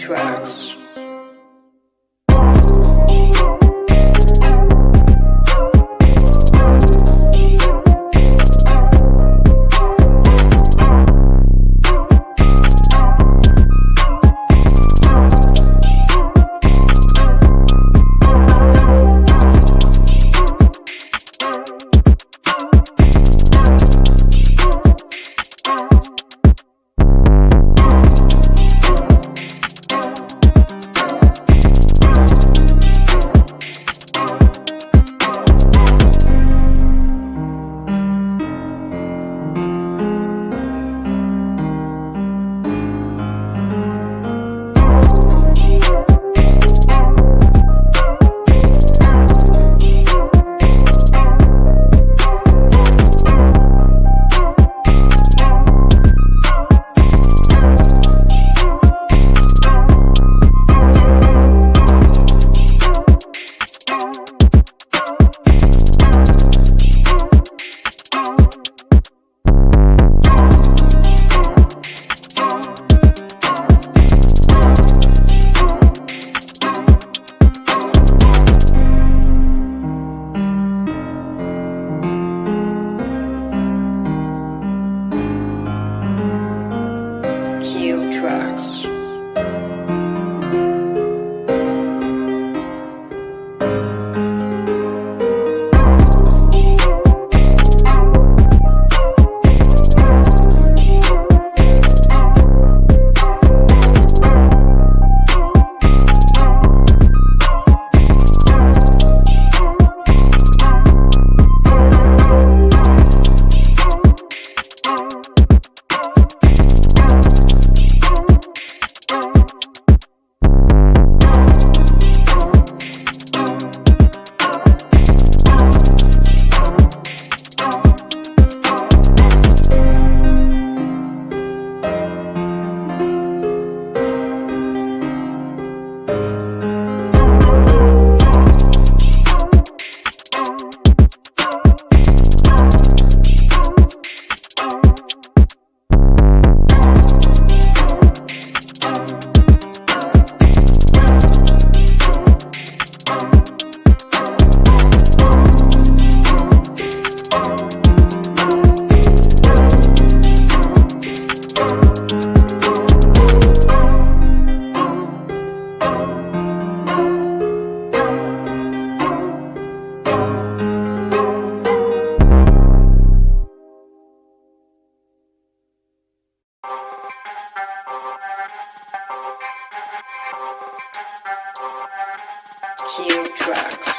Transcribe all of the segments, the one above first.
tracks. Tracks. Tracks.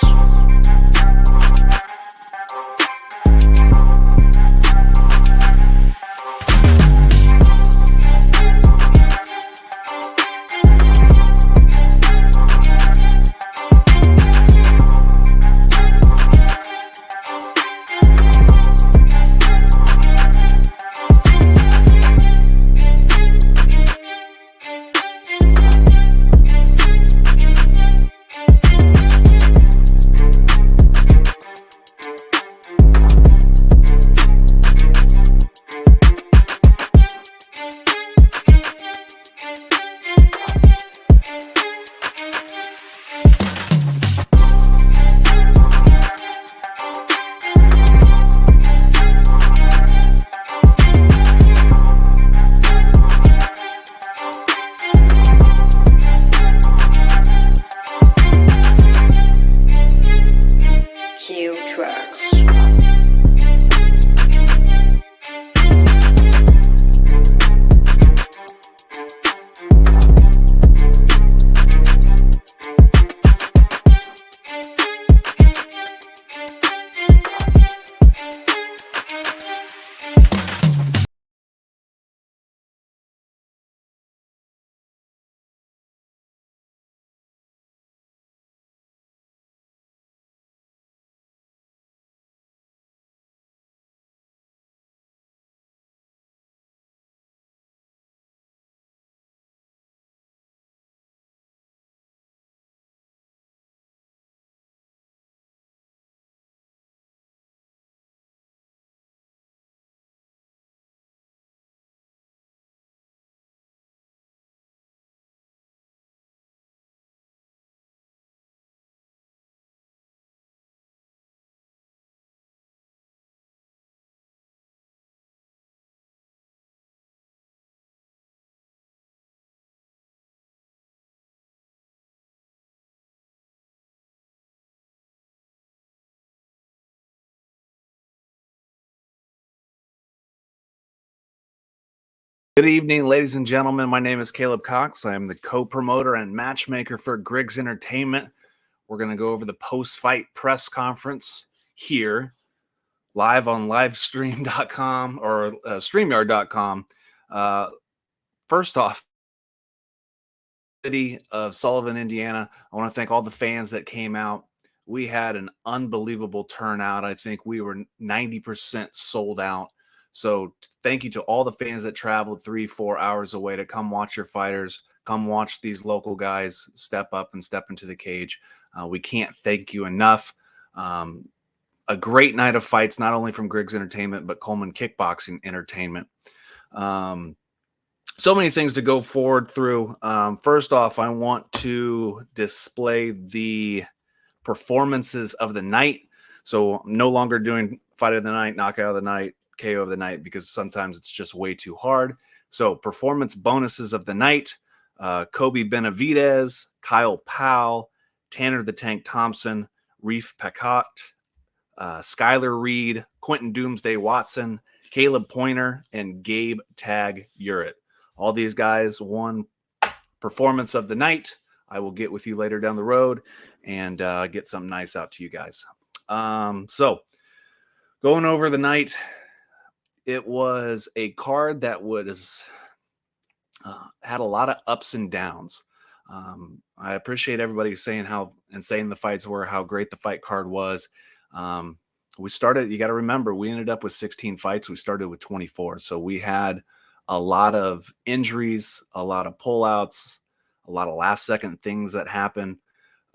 Good evening, ladies and gentlemen. My name is Caleb Cox. I am the co-promoter and matchmaker for Griggs Entertainment. We're going to go over the post-fight press conference here, live on livestream.com or StreamYard.com. First off, city of Sullivan, Indiana. I want to thank all the fans that came out. We had an unbelievable turnout. I think we were 90% sold out. So thank you to all the fans that traveled 3-4 hours away to come watch your fighters, come watch these local guys step up and step into the cage. We can't thank you enough. A great night of fights, not only from Griggs Entertainment, but Coleman Kickboxing Entertainment. So many things to go forward through. First off, I want to display the performances of the night. So I'm no longer doing fight of the night, knockout of the night, KO of the night, because sometimes it's just way too hard. So performance bonuses of the night: Kobe Benavidez, Kyle Powell, Tanner the Tank Thompson, Reef Pacat, Skylar Reed, Quentin Doomsday Watson, Caleb Pointer, and Gabe Tag Urett. All these guys won performance of the night. I will get with you later down the road and get something nice out to you guys. So going over the night, it was a card that was had a lot of ups and downs. I appreciate everybody saying the fights were, how great the fight card was. We started, you got to remember, we ended up with 16 fights. We started with 24. So we had a lot of injuries, a lot of pullouts, a lot of last second things that happened.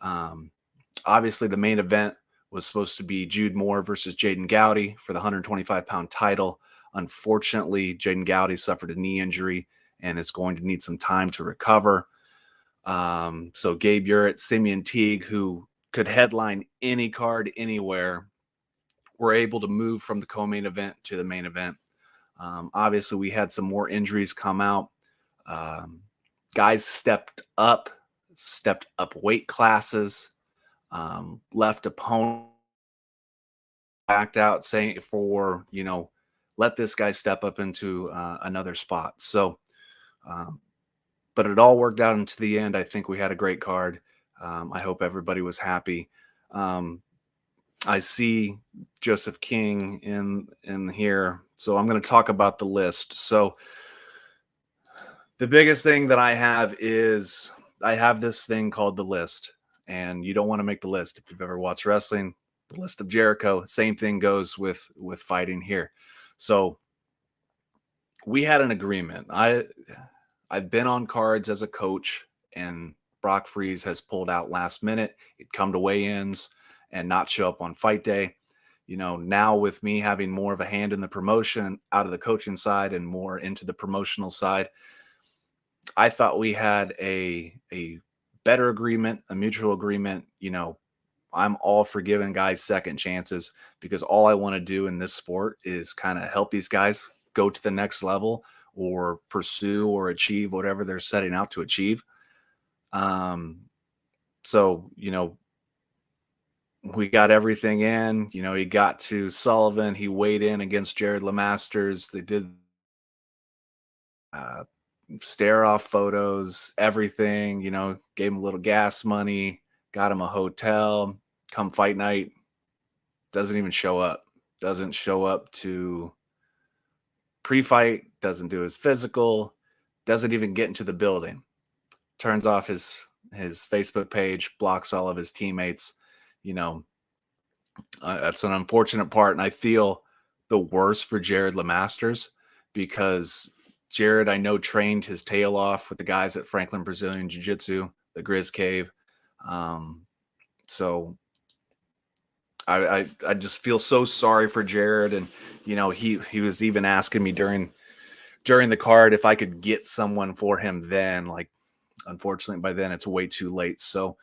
Obviously, the main event was supposed to be Jude Moore versus Jaden Gowdy for the 125-pound title. Unfortunately, Jaden Gowdy suffered a knee injury and is going to need some time to recover. So Gabe Urett, Simeon Teague, who could headline any card anywhere, were able to move from the co-main event to the main event. Obviously, we had some more injuries come out. Guys stepped up weight classes, left opponent backed out, saying let this guy step up into another spot. So, but it all worked out into the end. I think we had a great card. I hope everybody was happy. I see Joseph King in here, so I'm going to talk about the list. So the biggest thing that I have is I have this thing called the list, and you don't want to make the list. If you've ever watched wrestling, the list of Jericho, same thing goes with fighting here. So we had an agreement. I've been on cards as a coach, and Brock Freeze has pulled out last minute. He'd come to weigh-ins and not show up on fight day. Now with me having more of a hand in the promotion out of the coaching side and more into the promotional side, I thought we had a better agreement, a mutual agreement. I'm all for giving guys second chances, because all I want to do in this sport is kind of help these guys go to the next level or pursue or achieve whatever they're setting out to achieve. So, we got everything in. He got to Sullivan. He weighed in against Jared LeMasters. They did stare off photos, everything, gave him a little gas money, got him a hotel. Come fight night, doesn't even show up. Doesn't show up to pre-fight, doesn't do his physical, doesn't even get into the building. Turns off his Facebook page, blocks all of his teammates. That's an unfortunate part, and I feel the worst for Jared LeMasters, because Jared, I know, trained his tail off with the guys at Franklin Brazilian Jiu-Jitsu, the Grizz Cave. So I just feel so sorry for Jared. And, he was even asking me during the card if I could get someone for him then. Like, unfortunately, by then it's way too late. So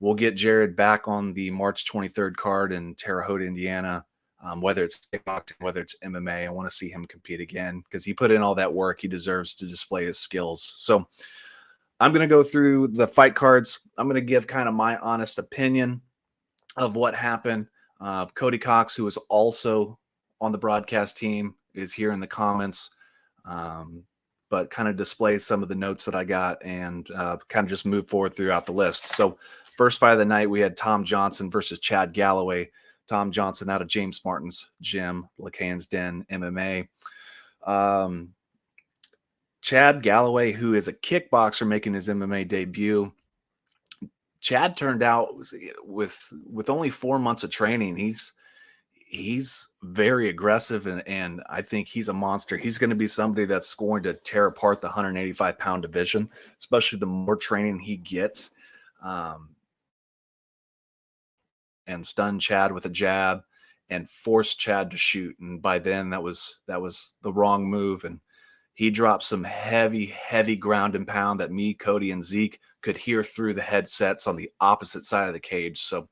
we'll get Jared back on the March 23rd card in Terre Haute, Indiana. Whether it's kickboxing, whether it's MMA, I want to see him compete again, because he put in all that work. He deserves to display his skills. So I'm going to go through the fight cards. I'm going to give kind of my honest opinion of what happened. Cody Cox, who is also on the broadcast team, is here in the comments. but kind of display some of the notes that I got and kind of just move forward throughout the list. So first fight of the night, we had Tom Johnson versus Chad Galloway. Tom Johnson out of James Martin's gym, LeCan's Den MMA. Chad Galloway, who is a kickboxer making his MMA debut. Chad turned out with only 4 months of training. He's very aggressive, and I think he's a monster. He's going to be somebody that's going to tear apart the 185-pound division, especially the more training he gets. And stun Chad with a jab and force Chad to shoot. And by then that was the wrong move. And he dropped some heavy ground and pound that me, Cody, and Zeke could hear through the headsets on the opposite side of the cage. So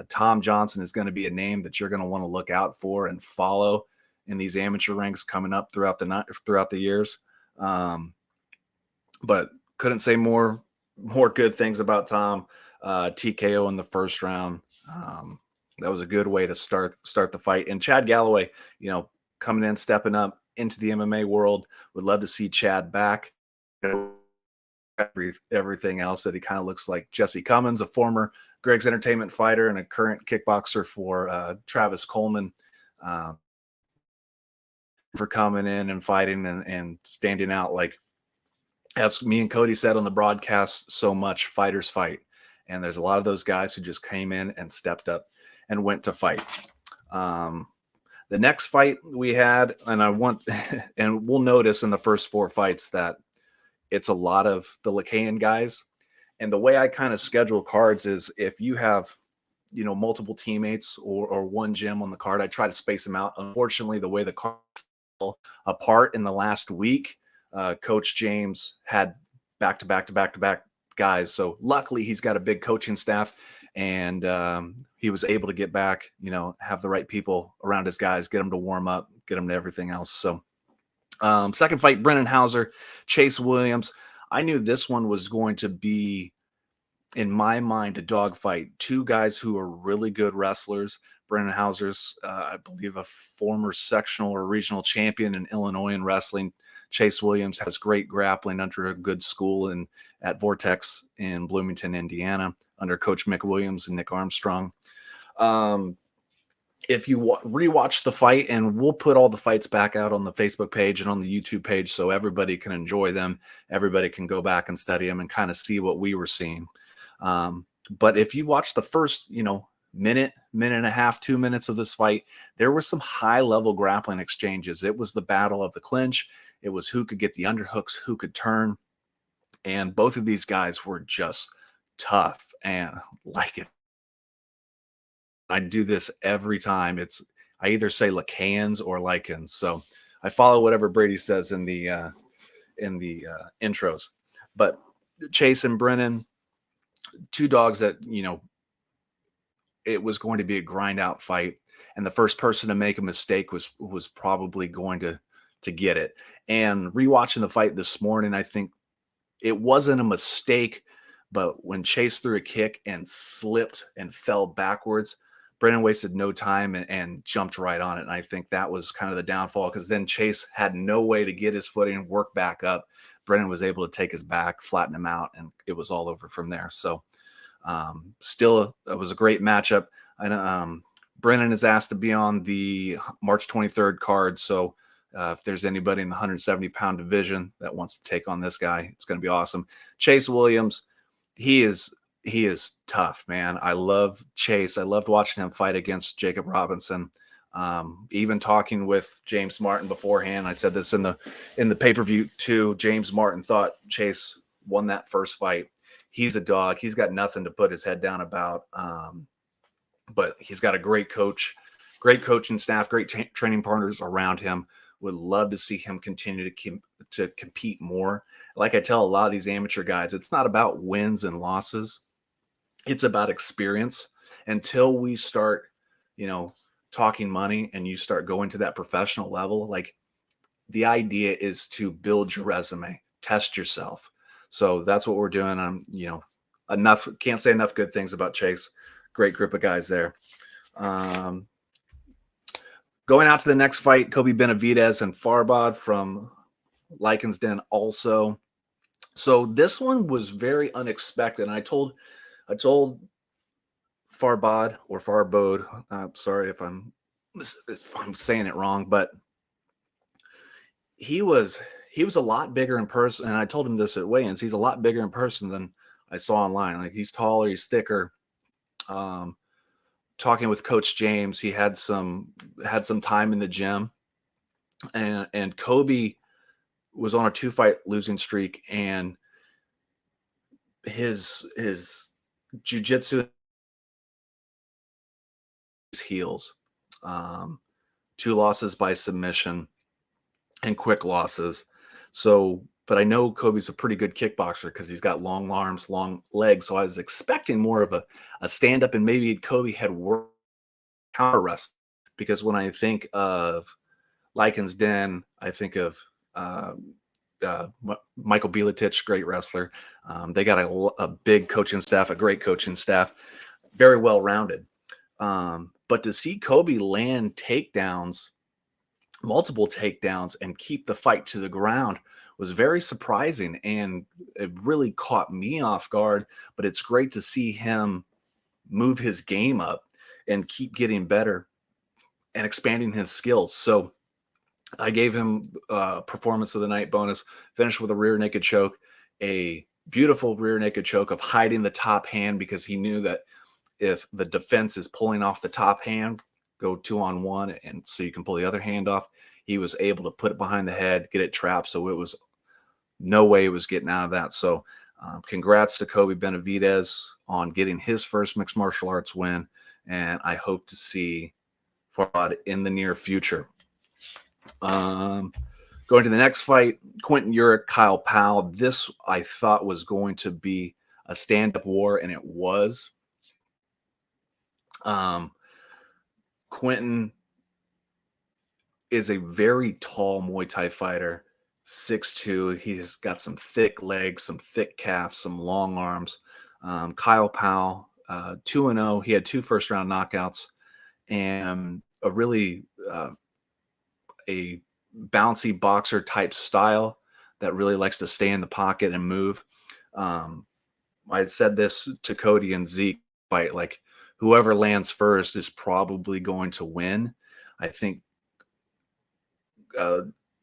Tom Johnson is going to be a name that you're going to want to look out for and follow in these amateur ranks coming up throughout the years. But couldn't say more good things about Tom. TKO in the first round. That was a good way to start the fight. And Chad Galloway, coming in, stepping up into the MMA world, would love to see Chad back. Everything else that he kind of looks like Jesse Cummins, a former Griggs Entertainment fighter and a current kickboxer for Travis Coleman, for coming in and fighting and standing out. Like, as me and Cody said on the broadcast, so much fighters fight. And there's a lot of those guys who just came in and stepped up and went to fight. The next fight we had, and and we'll notice in the first 4 fights that it's a lot of the LeCan guys. And the way I kind of schedule cards is if you have, multiple teammates or one gym on the card, I try to space them out. Unfortunately, the way the card fell apart in the last week, Coach James had back-to-back guys. So luckily he's got a big coaching staff, and he was able to get back, have the right people around his guys, get them to warm up, get them to everything else. So second fight, Brennan Hauser, Chase Williams. I knew this one was going to be, in my mind, a dogfight. 2 guys who are really good wrestlers. Brennan Hauser's, I believe, a former sectional or regional champion in Illinois in wrestling. Chase Williams has great grappling under a good school at Vortex in Bloomington, Indiana, under Coach Mick Williams and Nick Armstrong. If you rewatch the fight, and we'll put all the fights back out on the Facebook page and on the YouTube page so everybody can enjoy them. Everybody can go back and study them and kind of see what we were seeing. But if you watch the first, minute and a half, 2 minutes of this fight, there were some high-level grappling exchanges. It was the battle of the clinch. It was who could get the underhooks, who could turn. And both of these guys were just tough and like it. I do this every time. I either say LeCans or Lycans. So I follow whatever Brady says in the intros. But Chase and Brennan, 2 dogs that, it was going to be a grind out fight. And the first person to make a mistake was probably going to get it. And rewatching the fight this morning, I think it wasn't a mistake, but when Chase threw a kick and slipped and fell backwards, Brennan wasted no time and jumped right on it. And I think that was kind of the downfall, because then Chase had no way to get his footing, work back up. Brennan was able to take his back, flatten him out, and it was all over from there. So still, it was a great matchup. And Brennan is asked to be on the March 23rd card. So if there's anybody in the 170-pound division that wants to take on this guy, it's going to be awesome. Chase Williams, he is tough, man. I love Chase. I loved watching him fight against Jacob Robinson. Even talking with James Martin beforehand, I said this in the pay-per-view too. James Martin thought Chase won that first fight. He's a dog. He's got nothing to put his head down about. But he's got a great coach, great coaching staff, great training partners around him. Would love to see him continue to compete more. Like I tell a lot of these amateur guys, it's not about wins and losses. It's about experience. Until we start, talking money and you start going to that professional level, like, the idea is to build your resume, test yourself. So that's what we're doing. Can't say enough good things about Chase. Great group of guys there. Going out to the next fight, Kobe Benavidez and Farbod from Lycan's Den also. So this one was very unexpected. And I told Farbod or Farbode. Sorry if I'm saying it wrong, but he was he was a lot bigger in person. And I told him this at weigh-ins. He's a lot bigger in person than I saw online. Like he's taller, he's thicker. Um, Talking with Coach James, he had some time in the gym, and Kobe was on a 2-fight losing streak, and his jujitsu, his heels, um, 2 losses by submission and quick losses. So, but I know Kobe's a pretty good kickboxer because he's got long arms, long legs. So I was expecting more of a stand up, and maybe Kobe had worked counter wrestling, because when I think of Lycan's Den, I think of uh, Michael Biletich, great wrestler. They got a big coaching staff, a great coaching staff, very well rounded. But to see Kobe land takedowns, multiple takedowns, and keep the fight to the ground was very surprising, and it really caught me off guard. But it's great to see him move his game up and keep getting better and expanding his skills. So I gave him performance of the night bonus, finished with a rear naked choke, a beautiful rear naked choke of hiding the top hand, because he knew that if the defense is pulling off the top hand, go 2-on-1, and so you can pull the other hand off. He was able to put it behind the head, get it trapped. So it was no way it was getting out of that. So congrats to Kobe Benavidez on getting his first mixed martial arts win. And I hope to see Farhad in the near future. Going to the next fight, Quentin Urick, Kyle Powell. This I thought was going to be a stand-up war, and it was. Quentin is a very tall Muay Thai fighter, 6'2". He's got some thick legs, some thick calves, some long arms. Kyle Powell, 2-0. He had 2 first-round knockouts, and a really a bouncy boxer type style that really likes to stay in the pocket and move. I said this to Cody and Zeke fight, like whoever lands first is probably going to win. I think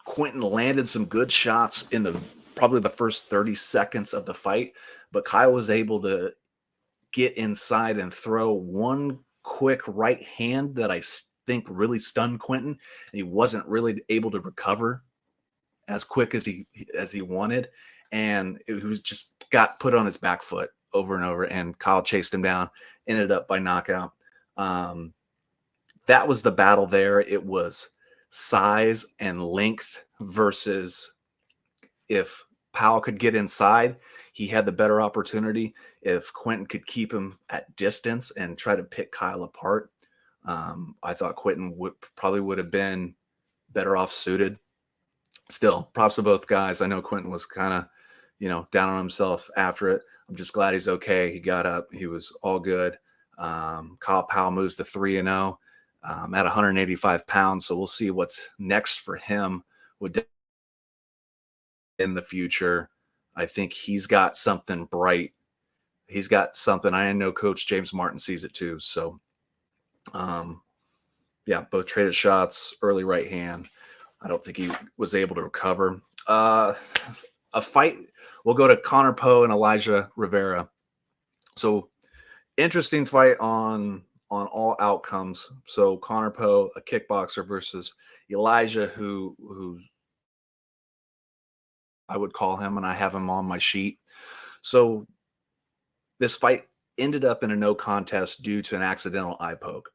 Quentin landed some good shots in probably the first 30 seconds of the fight, but Kyle was able to get inside and throw one quick right hand that I think really stunned Quentin. And he wasn't really able to recover as quick as he wanted, and it was just got put on his back foot over and over. And Kyle chased him down, ended up by knockout. That was the battle there. It was size and length versus if Powell could get inside, he had the better opportunity. If Quentin could keep him at distance and try to pick Kyle apart, I thought Quentin would have been better off suited. Still, props to both guys. I know Quentin was kind of, down on himself after it. I'm just glad he's okay. He got up. He was all good. Kyle Powell moves to 3-0 at 185 pounds. So we'll see what's next for him in the future. I think he's got something bright. He's got something. I know Coach James Martin sees it too. So, both traded shots, early right hand. I don't think he was able to recover. A fight. We'll go to Connor Poe and Elijah Rivera. So interesting fight on all outcomes. So Connor Poe, a kickboxer, versus Elijah, who I would call him, and I have him on my sheet. So this fight ended up in a no contest due to an accidental eye poke.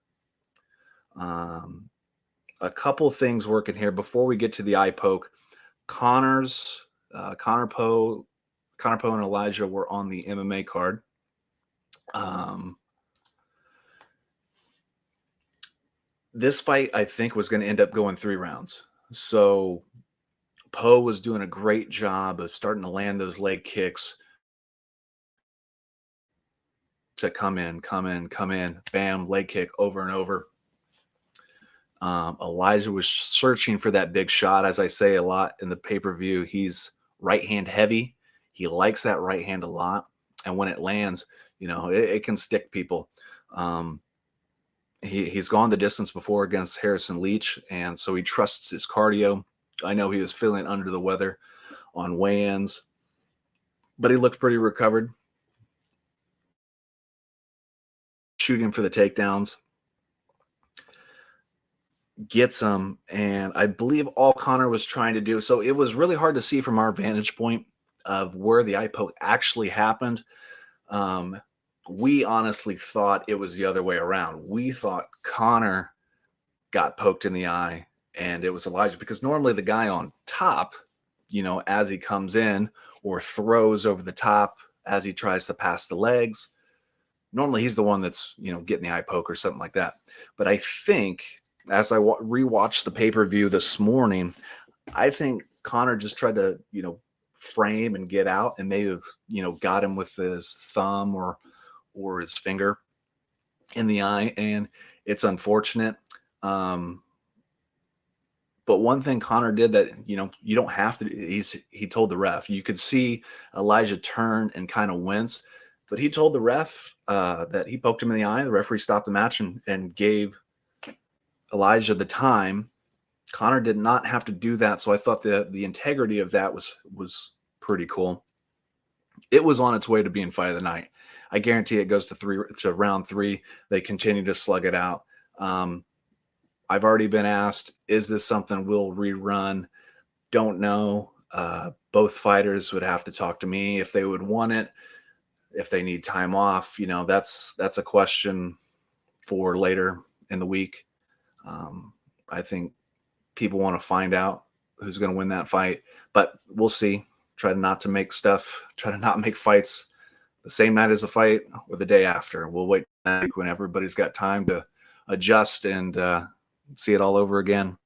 A couple things working here before we get to the eye poke. Connor Poe and Elijah were on the MMA card. This fight, I think, was going to end up going 3 rounds. So Poe was doing a great job of starting to land those leg kicks to come in, bam, leg kick over and over. Elijah was searching for that big shot. As I say a lot in the pay-per-view, he's right hand heavy. He likes that right hand a lot. And when it lands, it can stick people. Um, he's gone the distance before against Harrison Leach, and so he trusts his cardio. I know he was feeling under the weather on weigh-ins, but he looked pretty recovered, shooting for the takedowns, gets him, and I believe all Connor was trying to do. So it was really hard to see from our vantage point of where the eye poke actually happened. Um, we honestly thought it was the other way around. We thought Connor got poked in the eye and it was Elijah, because normally the guy on top, as he comes in or throws over the top as he tries to pass the legs, normally he's the one that's, getting the eye poke or something like that. But I think as I rewatched the pay-per-view this morning, I think Connor just tried to, frame and get out, and may have, got him with his thumb or his finger in the eye, and it's unfortunate. But one thing Connor did that, you don't have to, he told the ref. You could see Elijah turn and kind of wince, but he told the ref that he poked him in the eye. The referee stopped the match and gave Elijah the time. Connor did not have to do that, so I thought the integrity of that was pretty cool. It was on its way to being fight of the night. I guarantee it goes to round 3. They continue to slug it out. I've already been asked, is this something we'll rerun? Don't know. Both fighters would have to talk to me if they would want it, if they need time off. That's a question for later in the week. I think people want to find out who's going to win that fight, but we'll see. Try to not make fights the same night as a fight or the day after. We'll wait when everybody's got time to adjust and see it all over again.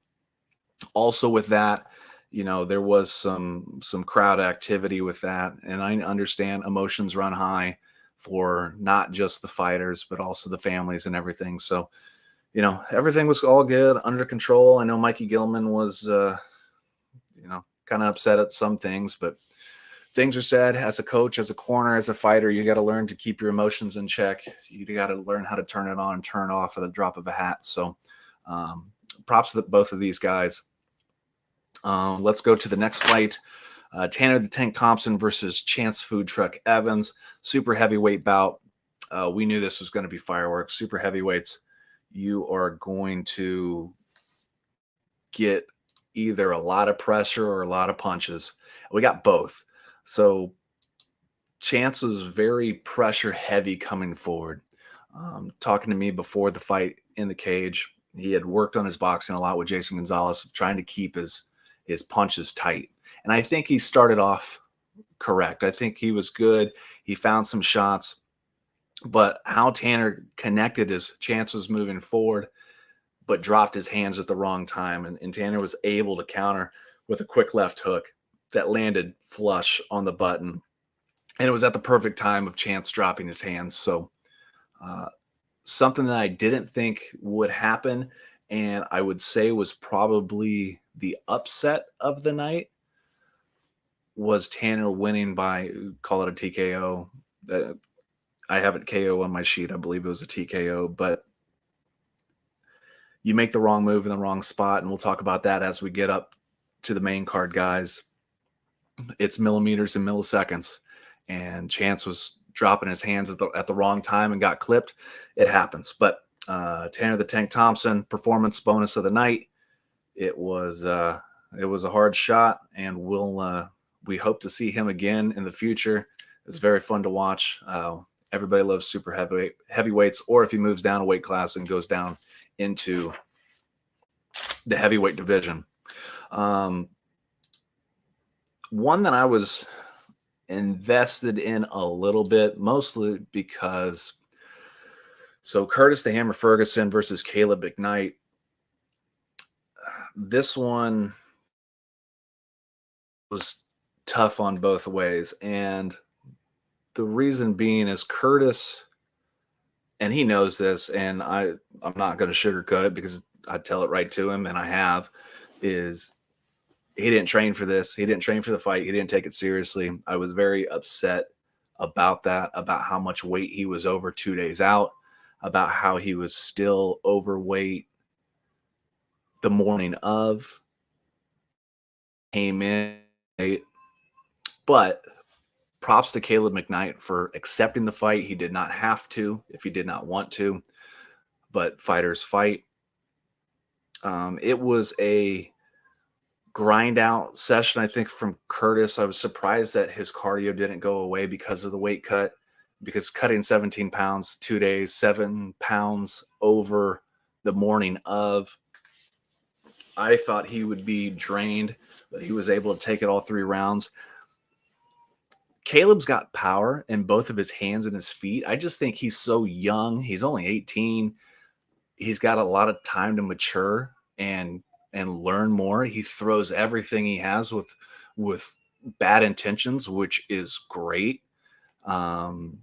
Also with that, there was some crowd activity with that, and I understand emotions run high for not just the fighters but also the families and everything. So everything was all good, under control. I know Mikey Gilman was kind of upset at some things, but things are said. As a coach, as a corner, as a fighter, you got to learn to keep your emotions in check. You got to learn how to turn it on and turn it off at a drop of a hat. So props to both of these guys. Let's go to the next fight. Tanner the Tank Thompson versus Chance Food Truck Evans. Super heavyweight bout. We knew this was going to be fireworks. Super heavyweights, you are going to get either a lot of pressure or a lot of punches. We got both. So Chance was very pressure heavy coming forward. Talking to me before the fight in the cage, he had worked on his boxing a lot with Jason Gonzalez, trying to keep his punches tight. And I think he started off correct. I think he was good. He found some shots, but how Tanner connected as Chance was moving forward, but dropped his hands at the wrong time. And Tanner was able to counter with a quick left hook that landed flush on the button. And it was at the perfect time of Chance dropping his hands. So something that I didn't think would happen, and I would say was probably the upset of the night, was Tanner winning by, call it a TKO. I have it KO on my sheet. I believe it was a TKO, but you make the wrong move in the wrong spot, and we'll talk about that as we get up to the main card, guys. It's millimeters and milliseconds, and Chance was dropping his hands at the wrong time and got clipped. It happens. But Tanner the Tank Thompson, performance bonus of the night. It was a hard shot, and we hope to see him again in the future. It was very fun to watch. Everybody loves super heavyweights, or if he moves down a weight class and goes down into the heavyweight division. One that I was invested in a little bit, mostly because Curtis the Hammer Ferguson versus Caleb McKnight. This one was tough on both ways, and the reason being is Curtis, and he knows this, and I'm not going to sugarcoat it because I'd tell it right to him, and I have, is he didn't train for this. He didn't train for the fight. He didn't take it seriously. I was very upset about that, about how much weight he was over 2 days out, about how he was still overweight the morning of, came in. But props to Caleb McKnight for accepting the fight. He did not have to if he did not want to, but fighters fight. It was a grind out session, I think, from Curtis. I was surprised that his cardio didn't go away because of the weight cut, because cutting 17 pounds 2 days, 7 pounds over the morning of, I thought he would be drained, but he was able to take it all 3 rounds. Caleb's got power in both of his hands and his feet. I just think he's so young. He's only 18. He's got a lot of time to mature and learn more. He throws everything he has with bad intentions, which is great. And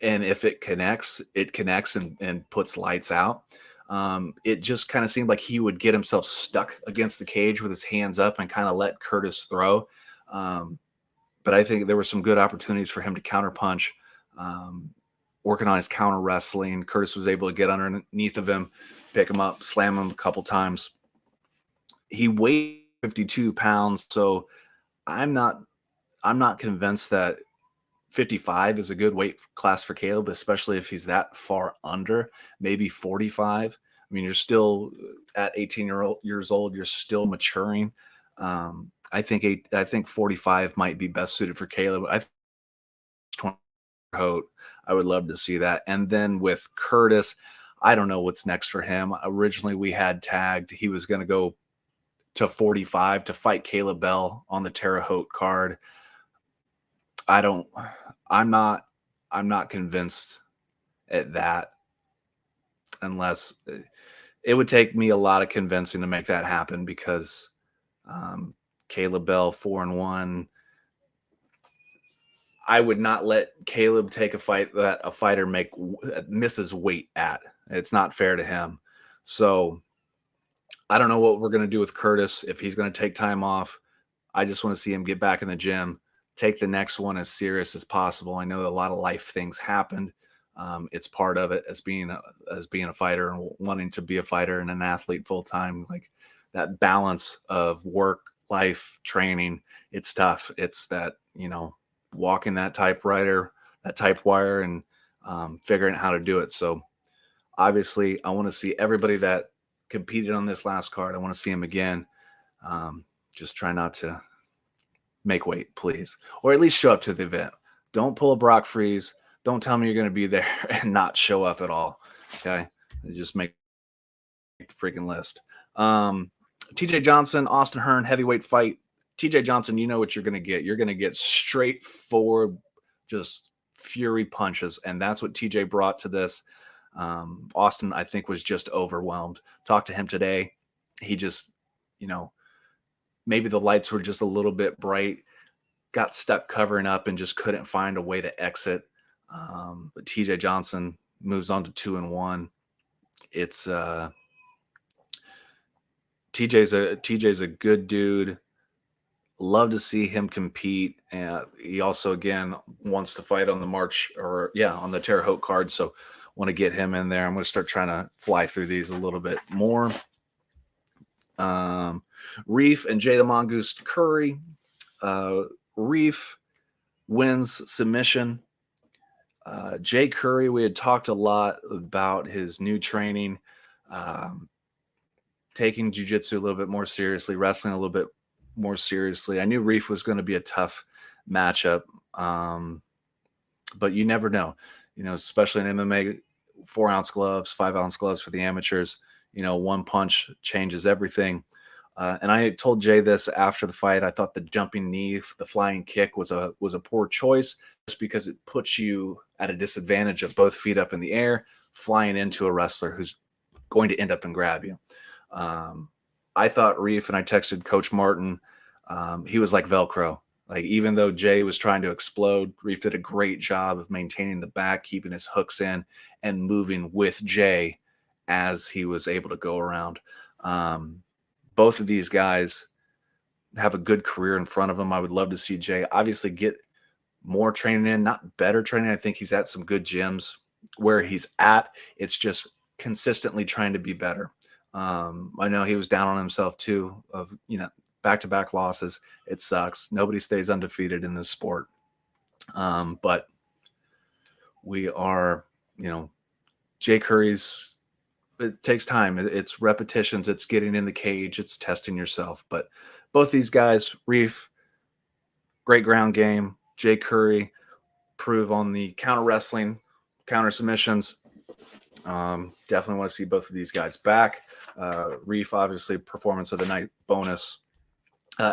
if it connects and puts lights out. It just kind of seemed like he would get himself stuck against the cage with his hands up and kind of let Curtis throw. But I think there were some good opportunities for him to counterpunch, working on his counter wrestling. Curtis was able to get underneath of him, pick him up, slam him a couple times. He weighed 52 pounds, so I'm not convinced that 55 is a good weight class for Caleb, especially if he's that far under, maybe 45. I mean, you're still at 18 years old, you're still maturing. I think 45 might be best suited for Caleb. I think 20 Hote. I would love to see that. And then with Curtis, I don't know what's next for him. Originally, we had tagged he was going to go to 45 to fight Caleb Bell on the Terre Haute card. I'm not convinced at that, unless it would take me a lot of convincing to make that happen, because Caleb Bell 4-1. I would not let Caleb take a fight that a fighter misses weight at. It's not fair to him. So I don't know what we're going to do with Curtis, if he's going to take time off. I just want to see him get back in the gym, take the next one as serious as possible. I know a lot of life things happened. It's part of it as being a fighter and wanting to be a fighter and an athlete full time. Like, that balance of work, life, training, it's tough. It's that, walking that typewriter, that type wire, and figuring out how to do it. So obviously I want to see everybody that competed on this last card. I want to see them again. Just try not to make weight, please, or at least show up to the event. Don't pull a Brock Freeze. Don't tell me you're going to be there and not show up at all. Okay. Just make the freaking list. TJ Johnson, Austin Hearn, heavyweight fight. TJ Johnson, you know what you're going to get. You're going to get straightforward, just fury punches. And that's what TJ brought to this. Austin, I think, was just overwhelmed. Talked to him today. He just, maybe the lights were just a little bit bright, got stuck covering up and just couldn't find a way to exit. But TJ Johnson moves on to 2-1. It's TJ's a good dude. Love to see him compete. And he also, again, wants to fight on the on the Terre Haute card. So want to get him in there. I'm going to start trying to fly through these a little bit more. Reef and Jay the Mongoose Curry. Reef wins submission. Jay Curry, we had talked a lot about his new training, taking jiu-jitsu a little bit more seriously, wrestling a little bit more seriously. I knew Reef was going to be a tough matchup, but you never know, especially in MMA, 4-ounce gloves, 5-ounce gloves for the amateurs. One punch changes everything. And I told Jay this after the fight. I thought the jumping knee, the flying kick was a poor choice, just because it puts you at a disadvantage of both feet up in the air, flying into a wrestler who's going to end up and grab you. I thought Reef, and I texted Coach Martin, he was like Velcro. Like, even though Jay was trying to explode, Reef did a great job of maintaining the back, keeping his hooks in, and moving with Jay as he was able to go around. Both of these guys have a good career in front of them. I would love to see Jay obviously get more training in, not better training. I think he's at some good gyms where he's at. It's just consistently trying to be better. I know he was down on himself too, of, back-to-back losses. It sucks. Nobody stays undefeated in this sport. But we are, Jay Curry's, it takes time. It's repetitions. It's getting in the cage. It's testing yourself. But both these guys, Reef, great ground game. Jay Curry, prove on the counter wrestling, counter submissions. Definitely want to see both of these guys back. Reef, obviously, performance of the night bonus.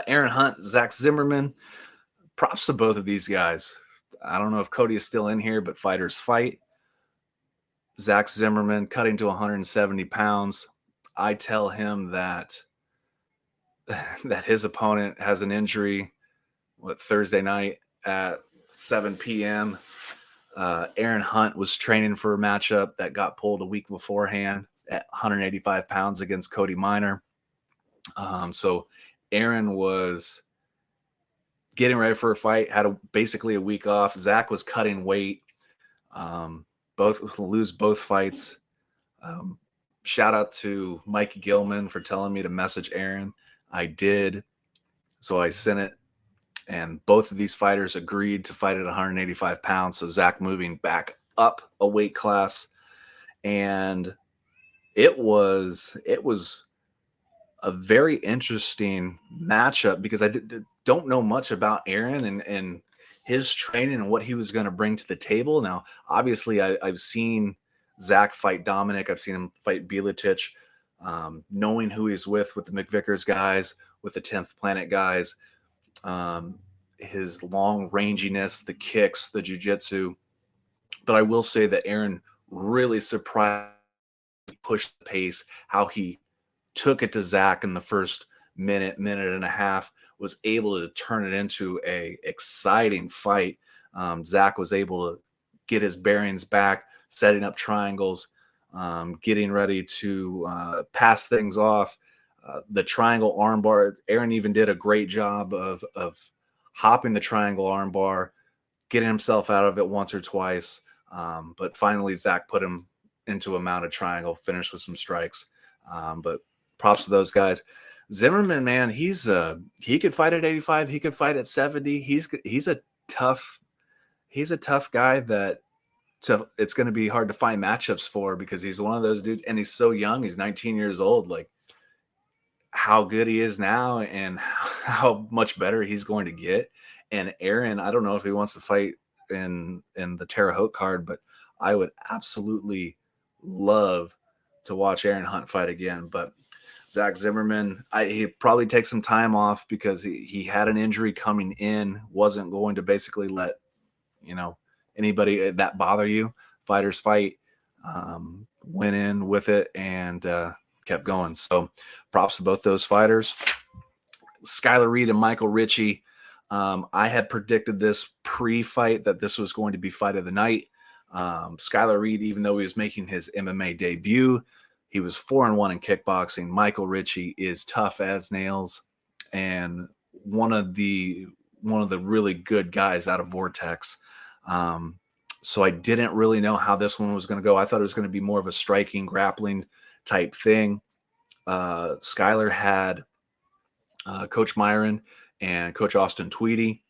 Aaron Hunt, Zach Zimmerman. Props to both of these guys. I don't know if Cody is still in here, but fighters fight. Zach Zimmerman cutting to 170 pounds. I tell him that his opponent has an injury Thursday night at 7 p.m. Aaron Hunt was training for a matchup that got pulled a week beforehand at 185 pounds against Cody Minor. So Aaron was getting ready for a fight, had basically a week off. Zach was cutting weight. Both lose both fights. Shout out to Mike Gilman for telling me to message Aaron. I did. So I sent it. And both of these fighters agreed to fight at 185 pounds. So Zach moving back up a weight class. And it was a very interesting matchup because I don't know much about Aaron and his training and what he was going to bring to the table. Now, obviously, I've seen Zach fight Dominic. I've seen him fight Biletich, knowing who he's with the McVickers guys, with the 10th Planet guys, his long ranginess, the kicks, the jiu-jitsu. But I will say that Aaron really surprised, pushed the pace, how he took it to Zach in the first minute and a half, was able to turn it into a exciting fight. Zach was able to get his bearings back, setting up triangles, getting ready to pass things off. The triangle armbar, Aaron even did a great job of hopping the triangle armbar, getting himself out of it once or twice. But finally, Zach put him into a mounted triangle, finished with some strikes. But props to those guys. Zimmerman, man, he could fight at 85. He could fight at 70. He's a tough guy that it's going to be hard to find matchups for, because he's one of those dudes, and he's so young. He's 19 years old. Like, how good he is now and how much better he's going to get. And Aaron, I don't know if he wants to fight in the Terre Haute card, but I would absolutely love to watch Aaron Hunt fight again. But Zach Zimmerman, he probably take some time off because he had an injury coming in, wasn't going to basically let anybody that bother you. Fighters fight, went in with it and kept going. So props to both those fighters. Skylar Reed and Michael Ritchie. I had predicted this pre-fight that this was going to be fight of the night. Skylar Reed, even though he was making his MMA debut, he was 4-1 in kickboxing. Michael Ritchie is tough as nails and one of the really good guys out of Vortex. So I didn't really know how this one was going to go. I thought it was going to be more of a striking, grappling type thing. Skylar had Coach Myron and Coach Austin Tweedy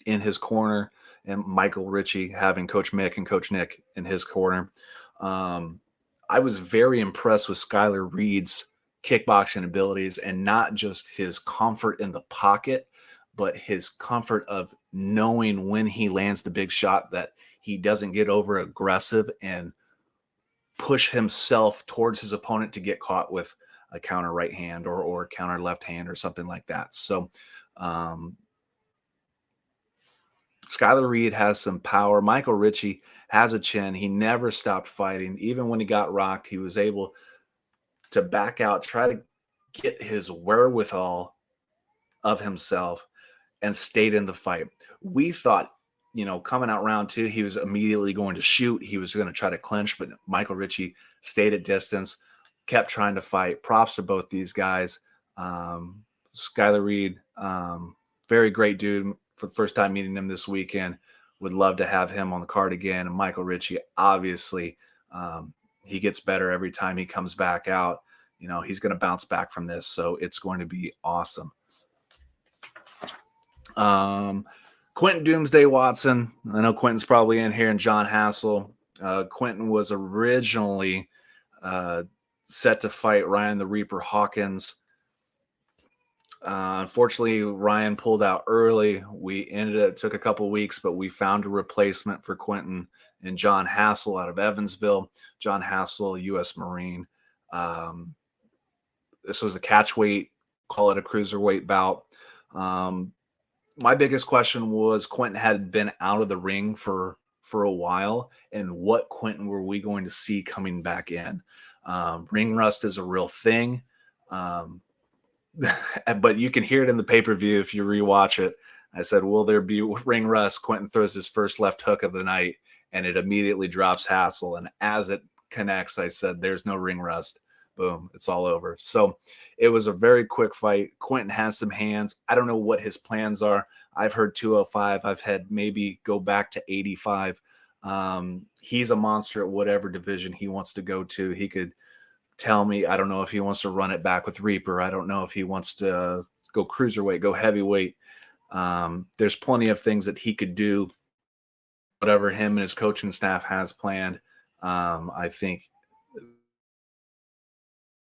in his corner, and Michael Ritchie having Coach Mick and Coach Nick in his corner. I was very impressed with Skylar Reed's kickboxing abilities, and not just his comfort in the pocket, but his comfort of knowing when he lands the big shot that he doesn't get over aggressive and push himself towards his opponent to get caught with a counter right hand or counter left hand or something like that. So Skylar Reed has some power. Michael Ritchie has a chin. He never stopped fighting. Even when he got rocked, he was able to back out, try to get his wherewithal of himself, and stayed in the fight. We thought, coming out round two, he was immediately going to shoot. He was going to try to clinch, but Michael Ritchie stayed at distance, kept trying to fight. Props to both these guys. Skylar Reed, very great dude. For the first time meeting him this weekend, would love to have him on the card again. And Michael Ritchie, obviously, he gets better every time he comes back out. You know, he's going to bounce back from this, so it's going to be awesome. Quentin Doomsday Watson. I know Quentin's probably in here, and John Hassel. Quentin was originally set to fight Ryan the Reaper Hawkins. Unfortunately, Ryan pulled out early. Took a couple weeks, but we found a replacement for Quentin and John Hassel out of Evansville. John Hassel, U.S. Marine. This was a catch weight, call it a cruiserweight bout. My biggest question was Quentin had been out of the ring for a while, and what Quentin were we going to see coming back in? Ring rust is a real thing. But you can hear it in the pay-per-view if you rewatch it. I said, will there be ring rust? Quentin throws his first left hook of the night, and it immediately drops Hassel. And as it connects, I said, there's no ring rust. Boom, it's all over. So it was a very quick fight. Quentin has some hands. I don't know what his plans are. I've heard 205. I've had maybe go back to 85. He's a monster at whatever division he wants to go to. He could tell me, I don't know if he wants to run it back with Reaper. I don't know if he wants to go cruiserweight, go heavyweight. There's plenty of things that he could do, whatever him and his coaching staff has planned. I think,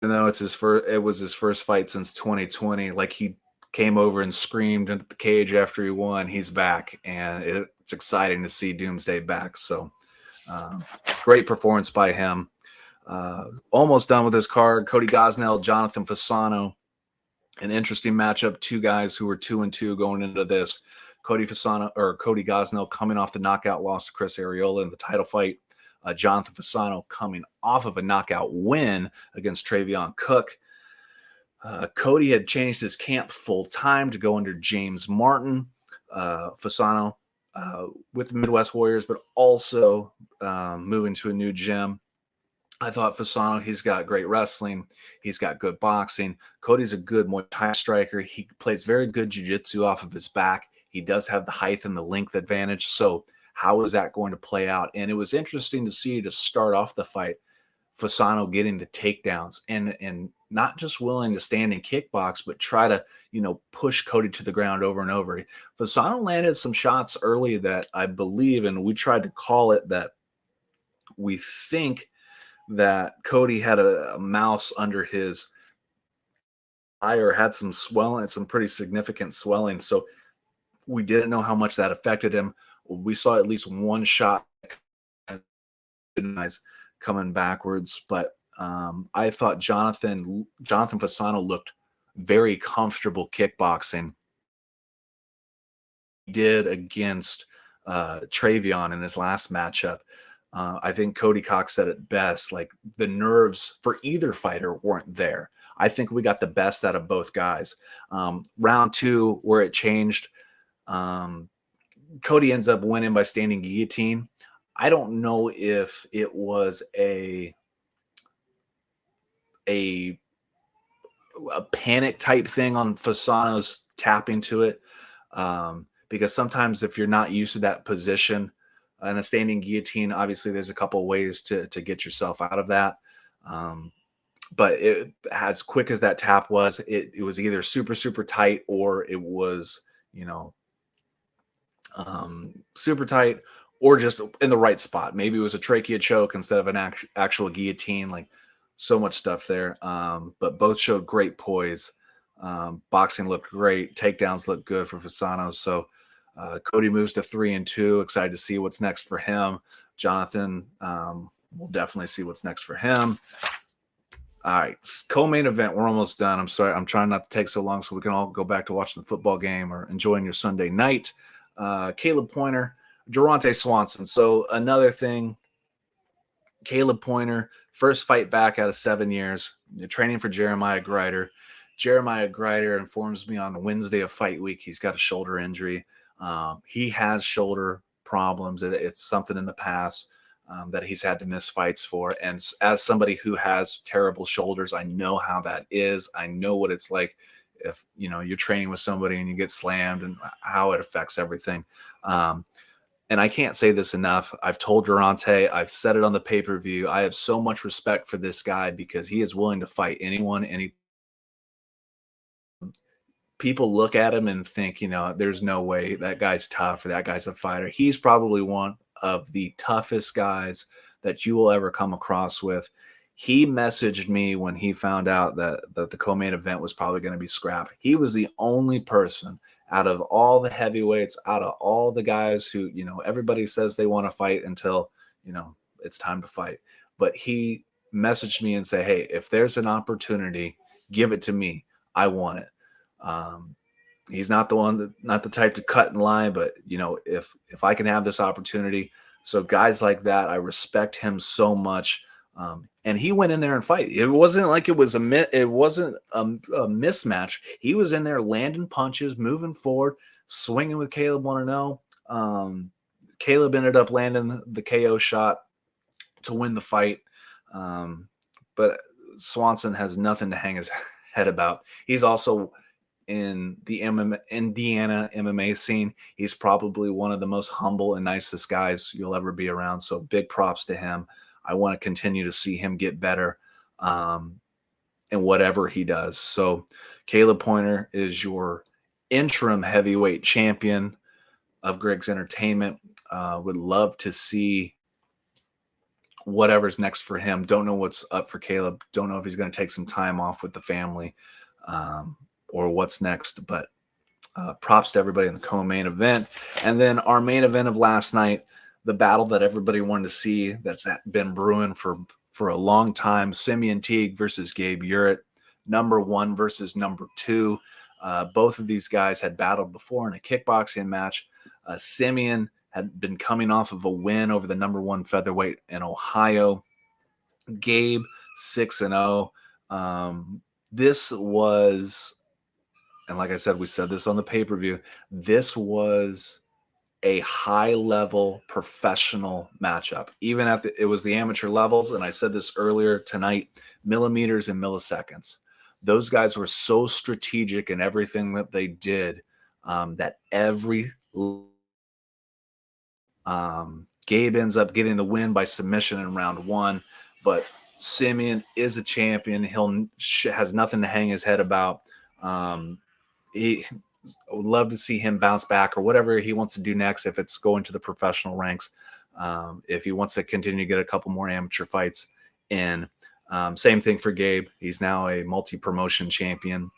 even though it was his first fight since 2020, like he came over and screamed into the cage after he won, he's back, and it's exciting to see Doomsday back. So great performance by him. Almost done with his card. Cody Gosnell, Jonathan Fasano. An interesting matchup. Two guys who were 2-2 going into this. Cody Gosnell coming off the knockout loss to Chris Arreola in the title fight. Jonathan Fasano coming off of a knockout win against Travion Cook. Cody had changed his camp full time to go under James Martin. Fasano with the Midwest Warriors, but also moving to a new gym. I thought Fasano, he's got great wrestling. He's got good boxing. Cody's a good Muay Thai striker. He plays very good jiu-jitsu off of his back. He does have the height and the length advantage. So how is that going to play out? And it was interesting to see to start off the fight, Fasano getting the takedowns and not just willing to stand and kickbox, but try to, push Cody to the ground over and over. Fasano landed some shots early that I believe, and we tried to call it that we think that Cody had a mouse under his eye or had some swelling, some pretty significant swelling. So we didn't know how much that affected him. We saw at least one shot coming backwards, but I thought Jonathan Fasano looked very comfortable kickboxing. He did against Travion in his last matchup. I think Cody Cox said it best, like the nerves for either fighter weren't there. I think we got the best out of both guys. Round two, where it changed, Cody ends up winning by standing guillotine. I don't know if it was a panic type thing on Fasano's tapping to it, because sometimes if you're not used to that position, in a standing guillotine, obviously there's a couple ways to get yourself out of that. But as quick as that tap was, it was either super, super tight or it was, super tight or just in the right spot. Maybe it was a trachea choke instead of an actual guillotine, like so much stuff there. But both showed great poise. Boxing looked great. Takedowns looked good for Fasano. So Cody moves to 3-2. Excited to see what's next for him. Jonathan, we'll definitely see what's next for him. All right, co-main event. We're almost done. I'm sorry. I'm trying not to take so long so we can all go back to watching the football game or enjoying your Sunday night. Caleb Pointer, Durante Swanson. So another thing, Caleb Pointer, first fight back out of 7 years, training for Jeremiah Grider. Jeremiah Grider informs me on Wednesday of fight week he's got a shoulder injury. He has shoulder problems. It's something in the past. that he's had to miss fights for. And as somebody who has terrible shoulders, I know how that is. I know what it's like if you're training with somebody and you get slammed, and how it affects everything. And I can't say this enough. I've told Durante, I've said it on the pay-per-view. I have so much respect for this guy because he is willing to fight anyone, any people look at him and think, there's no way that guy's tough or that guy's a fighter. He's probably one of the toughest guys that you will ever come across with. He messaged me when he found out that the co-main event was probably going to be scrapped. He was the only person out of all the heavyweights, out of all the guys who, everybody says they want to fight until, it's time to fight. But he messaged me and said, hey, if there's an opportunity, give it to me. I want it. He's not not the type to cut in line, but if I can have this opportunity. So guys like that, I respect him so much. And he went in there and fight. It wasn't like it wasn't a mismatch. He was in there landing punches, moving forward, swinging with Caleb 1-0. Caleb ended up landing the KO shot to win the fight. But Swanson has nothing to hang his head about. He's also in the Indiana MMA scene. He's probably one of the most humble and nicest guys you'll ever be around. So big props to him. I want to continue to see him get better in whatever he does. So Caleb Pointer is your interim heavyweight champion of Griggs Entertainment. Would love to see whatever's next for him. Don't know what's up for Caleb. Don't know if he's going to take some time off with the family or what's next, but props to everybody in the co-main event. And then our main event of last night, the battle that everybody wanted to see, that's been brewing for a long time, Simeon Teague versus Gabe Urett, number 1 versus number 2. Both of these guys had battled before in a kickboxing match. Simeon had been coming off of a win over the number 1 featherweight in Ohio. Gabe 6-0. This was, and like I said, we said this on the pay-per-view, this was a high-level professional matchup. Even at it was the amateur levels, and I said this earlier tonight, millimeters and milliseconds. Those guys were so strategic in everything that they did that every Gabe ends up getting the win by submission in round 1, but Simeon is a champion. Has nothing to hang his head about. I would love to see him bounce back or whatever he wants to do next. If it's going to the professional ranks, if he wants to continue to get a couple more amateur fights in. Same thing for Gabe. He's now a multi-promotion champion.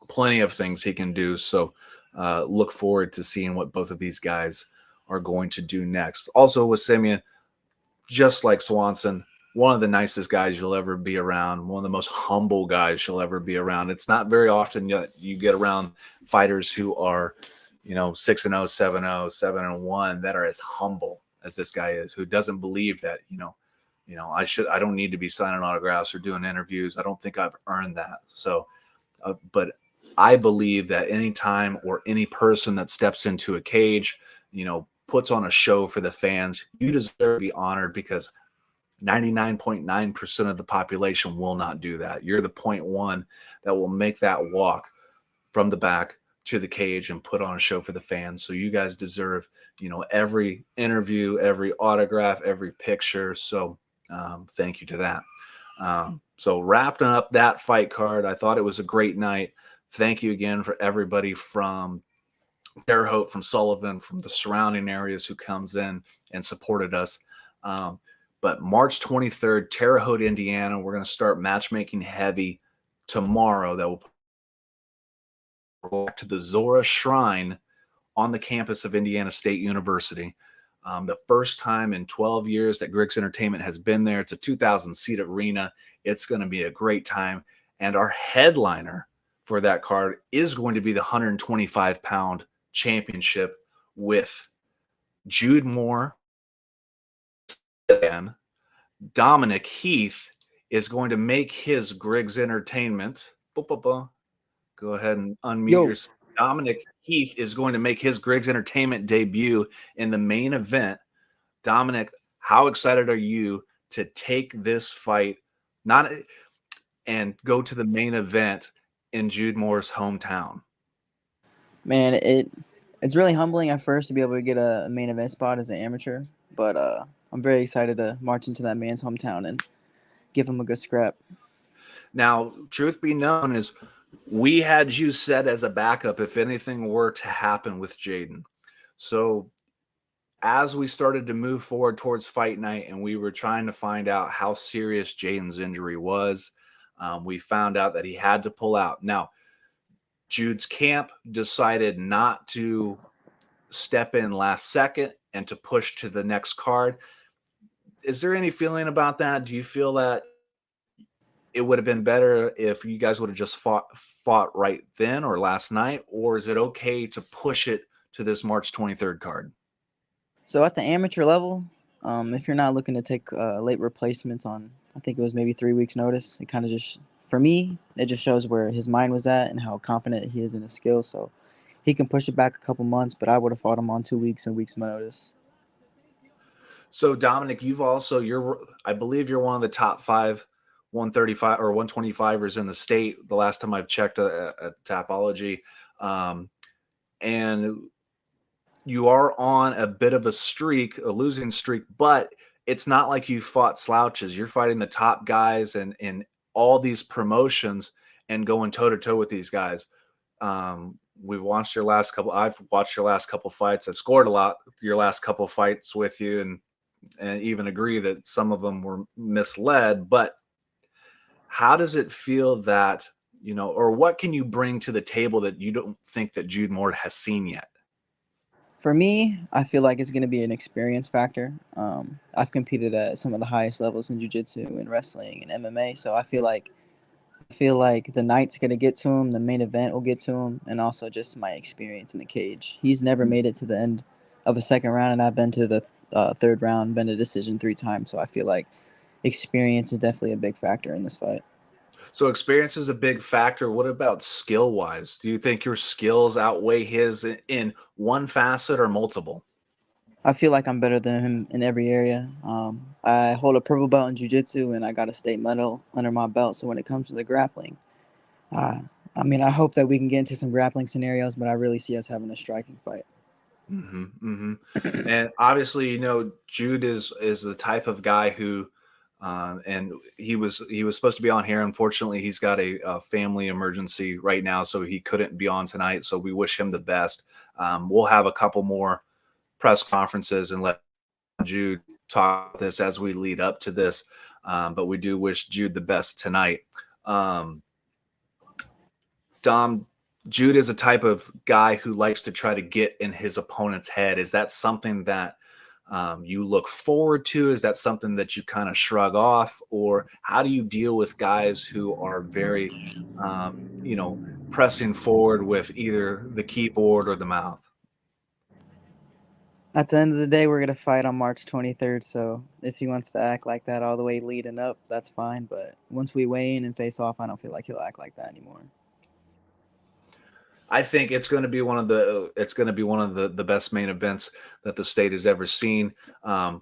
Plenty of things he can do. So look forward to seeing what both of these guys are going to do next. Also with Simeon, just like Swanson, one of the nicest guys you'll ever be around, one of the most humble guys you'll ever be around. It's not very often you get around fighters who are, 6-0, 7-0, 7-1 that are as humble as this guy is, who doesn't believe that, I don't need to be signing autographs or doing interviews. I don't think I've earned that. So, but I believe that any time or any person that steps into a cage, puts on a show for the fans, you deserve to be honored, because 99.9% of the population will not do that. You're the 0.1 that will make that walk from the back to the cage and put on a show for the fans. So you guys deserve, every interview, every autograph, every picture. So thank you to that. So wrapping up that fight card, I thought it was a great night. Thank you again for everybody from Terre Haute, from Sullivan, from the surrounding areas who comes in and supported us. But March 23rd, Terre Haute, Indiana, we're going to start matchmaking heavy tomorrow. That will go back to the Zora Shrine on the campus of Indiana State University. The first time in 12 years that Griggs Entertainment has been there. It's a 2,000-seat arena. It's going to be a great time. And our headliner for that card is going to be the 125-pound championship with Jude Moore. And Dominic Heath is going to make his Griggs Entertainment. Go ahead and unmute yourself. Dominic Heath is going to make his Griggs Entertainment debut in the main event. Dominic, How excited are you to take this fight, not and go to the main event in Jude Moore's hometown? Man, it's really humbling at first to be able to get a main event spot as an amateur, but I'm very excited to march into that man's hometown and give him a good scrap. Now, truth be known, is we had you set as a backup if anything were to happen with Jaden. So as we started to move forward towards fight night and we were trying to find out how serious Jaden's injury was, we found out that he had to pull out. Now, Jude's camp decided not to step in last second and to push to the next card. Is there any feeling about that? Do you feel that it would have been better if you guys would have just fought right then or last night, or is it okay to push it to this March 23rd card? So at the amateur level, if you're not looking to take late replacements on, I think it was maybe 3 weeks notice. It kind of just, for me, it just shows where his mind was at and how confident he is in his skills. So he can push it back a couple months, but I would have fought him on 2 weeks and weeks notice. So Dominic, I believe you're one of the top five 135 or 125ers in the state. The last time I've checked at Tapology, and you are on a bit of a streak, a losing streak, but it's not like you fought slouches. You're fighting the top guys and in all these promotions and going toe to toe with these guys. We've watched your last couple. I've watched your last couple fights. I've scored a lot your last couple fights with you, and even agree that some of them were misled. But how does it feel that, or what can you bring to the table that you don't think that Jude Moore has seen yet? For me, I feel like it's going to be an experience factor. I've competed at some of the highest levels in jiu-jitsu and wrestling and MMA, so I feel like the night's going to get to him, the main event will get to him, and also just my experience in the cage. He's never made it to the end of a second round, and I've been to the third round, been to decision 3 times, so I feel like experience is definitely a big factor in this fight. So experience is a big factor. What about skill wise? Do you think your skills outweigh his in one facet or multiple? I feel like I'm better than him in every area. I hold a purple belt in jiu-jitsu, and I got a state medal under my belt, so when it comes to the grappling, Uh, I mean, I hope that we can get into some grappling scenarios, but I really see us having a striking fight. And obviously, Jude is the type of guy who, and he was supposed to be on here. Unfortunately, he's got a family emergency right now, so he couldn't be on tonight. So we wish him the best. We'll have a couple more press conferences and let Jude talk about this as we lead up to this. But we do wish Jude the best tonight. Dom, Jude is a type of guy who likes to try to get in his opponent's head. Is that something that you look forward to? Is that something that you kind of shrug off? Or how do you deal with guys who are very, pressing forward with either the keyboard or the mouth? At the end of the day, we're gonna fight on March 23rd. So if he wants to act like that all the way leading up, that's fine. But once we weigh in and face off, I don't feel like he'll act like that anymore. I think it's going to be one of the best main events that the state has ever seen.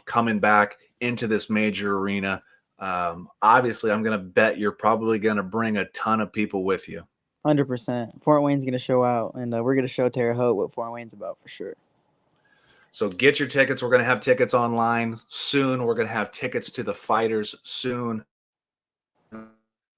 Coming back into this major arena, obviously, I'm going to bet you're probably going to bring a ton of people with you. 100%. Fort Wayne's gonna show out, and we're gonna show Terre Haute what Fort Wayne's about for sure. So get your tickets. We're going to have tickets online soon. We're going to have tickets to the fighters soon.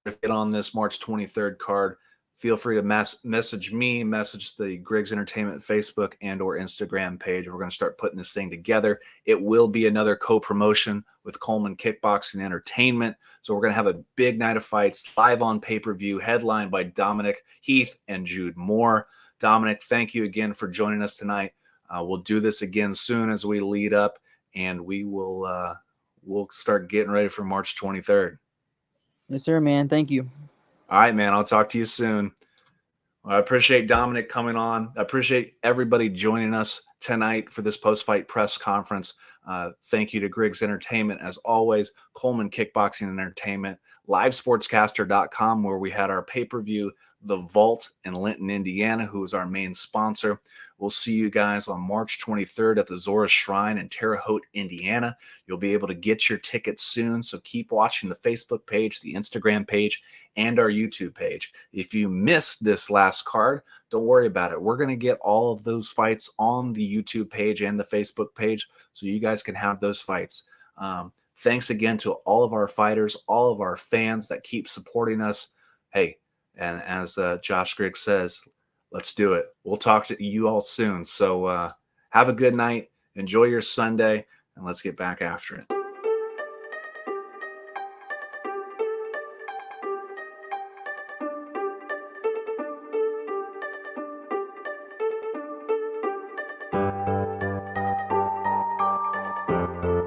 Get on this March 23rd card. Feel free to message me, message the Griggs Entertainment Facebook and or Instagram page. We're going to start putting this thing together. It will be another co-promotion with Coleman Kickboxing Entertainment. So we're going to have a big night of fights live on pay-per-view, headlined by Dominic Heath and Jude Moore. Dominic, thank you again for joining us tonight. We'll do this again soon as we lead up, and we'll start getting ready for March 23rd. Yes, sir, man. Thank you. All right, man. I'll talk to you soon. I appreciate Dominic coming on. I appreciate everybody joining us tonight for this post-fight press conference. Thank you to Griggs Entertainment, as always, Coleman Kickboxing and Entertainment, livesportscaster.com, where we had our pay-per-view the Vault in Linton, Indiana, who is our main sponsor. We'll see you guys on March 23rd at the Zora Shrine in Terre Haute, Indiana. You'll be able to get your tickets soon, so keep watching the Facebook page, the Instagram page, and our YouTube page. If you missed this last card, don't worry about it. We're going to get all of those fights on the YouTube page and the Facebook page, so you guys can have those fights. Thanks again to all of our fighters, all of our fans that keep supporting us. Hey, and as Josh Griggs says, let's do it. We'll talk to you all soon. So have a good night. Enjoy your Sunday, and let's get back after it.